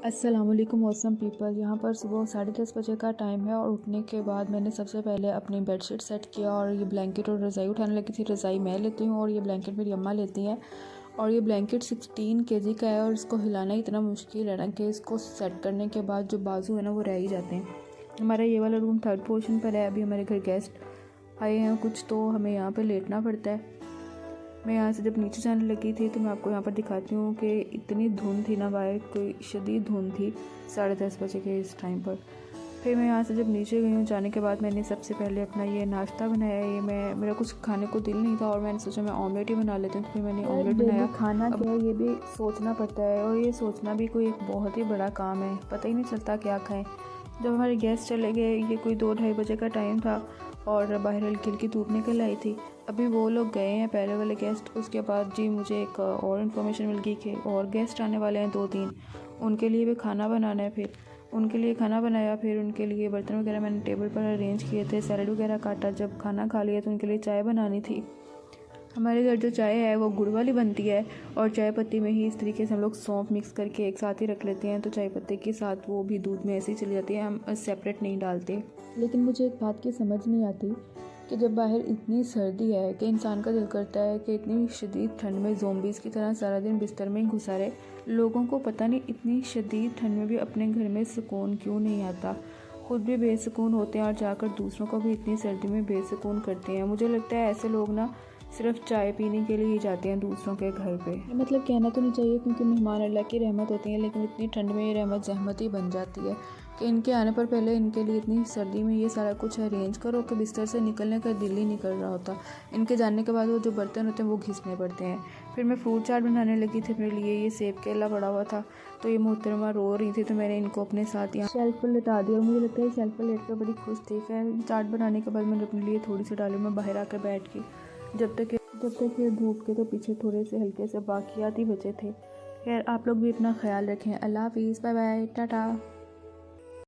अस्सलाम वालेकुम awesome people. यहाँ पर सुबह 10:30 बजे का टाइम है और उठने के बाद मैंने सबसे पहले अपनी बेडशीट सेट किया और ये ब्लैंकेट और रज़ाई उठाने लगी थी। रज़ाई मैं लेती हूँ और ये ब्लैंकेट मेरी अम्मा लेती हैं। और ये ब्लैंकेट 16 केजी का है और इसको हिलाना इतना मुश्किल है ना कि इसको सेट करने के बाद जो बाजू है ना वो रह ही जाते हैं। हमारा ये वाला रूम 3rd पोर्शन पर है। अभी हमारे घर गेस्ट आए हैं कुछ, तो हमें यहाँ पर लेटना पड़ता है। मैं यहाँ से जब नीचे जाने लगी थी तो मैं आपको यहाँ पर दिखाती हूँ कि इतनी धुंध थी ना, बाहर कोई शदीद धुंध थी 10:30 बजे के इस टाइम पर। फिर मैं यहाँ से जब नीचे गई हूँ, जाने के बाद मैंने सबसे पहले अपना ये नाश्ता बनाया। ये मेरा कुछ खाने को दिल नहीं था और मैंने सोचा मैं ऑमलेट ही बना लेती हूँ। फिर मैंने ऑमलेट बनाया। खाना क्या है ये भी सोचना पड़ता है और ये सोचना भी कोई एक बहुत ही बड़ा काम है, पता ही नहीं चलता क्या खाएँ। जब हमारे गेस्ट चले गए, ये कोई 2-2:30 बजे का टाइम था और बाहर हल्की हल्की धूप निकल आई थी। अभी वो लोग गए हैं पहले वाले गेस्ट। उसके बाद जी मुझे एक और इन्फॉर्मेशन मिल गई कि और गेस्ट आने वाले हैं 2-3, उनके लिए भी खाना बनाना है। फिर उनके लिए खाना बनाया, फिर उनके लिए बर्तन वगैरह मैंने टेबल पर अरेंज किए थे, सैलड वगैरह काटा। जब खाना खा लिया तो उनके लिए चाय बनानी थी। हमारे घर जो चाय है वो गुड़ वाली बनती है और चाय पत्ती में ही इस तरीके से हम लोग सौंफ मिक्स करके एक साथ ही रख लेते हैं, तो चाय पत्ती के साथ वो भी दूध में ऐसे ही चली जाती है, हम सेपरेट नहीं डालते। लेकिन मुझे एक बात की समझ नहीं आती कि जब बाहर इतनी सर्दी है कि इंसान का दिल करता है कि इतनी शदीद ठंड में ज़ोंबीज़ की तरह सारा दिन बिस्तर में ही घुसा रहे। लोगों को पता नहीं इतनी शदीद ठंड में भी अपने घर में सुकून क्यों नहीं आता। खुद भी बेसुकून होते हैं और जाकर दूसरों को भी इतनी सर्दी में बेसुकून करते हैं। मुझे लगता है ऐसे लोग ना सिर्फ चाय पीने के लिए ही जाते हैं दूसरों के घर पे। मतलब कहना तो नहीं चाहिए क्योंकि मेहमान अल्लाह की रहमत होती हैं, लेकिन इतनी ठंड में ये रहमत जहमत ही बन जाती है कि इनके आने पर पहले इनके लिए इतनी सर्दी में ये सारा कुछ अरेंज करो कि बिस्तर से निकलने का दिल ही नहीं कर रहा होता। इनके जाने के बाद वो जो बर्तन होते हैं वो घिसने पड़ते हैं। फिर मैं फ्रूट चाट बनाने लगी थी अपने लिए। ये सेब केला पड़ा हुआ था तो ये मोहतरमा रो रही थी, तो मैंने इनको अपने साथ यहाँ शेल्फ पर लेटा दिया और मुझे लगता है शेल्फ पर लेट कर बड़ी खुश थी। फिर चाट बनाने के बाद मैंने अपने लिए थोड़ी सी डाली। मैं बाहर आकर बैठ गई जब तक ये धूप के तो पीछे थोड़े से हल्के से बाकियात ही बचे थे। खैर आप लोग भी अपना ख्याल रखें। अल्लाह हाफिज़, बाय बाय, टाटा।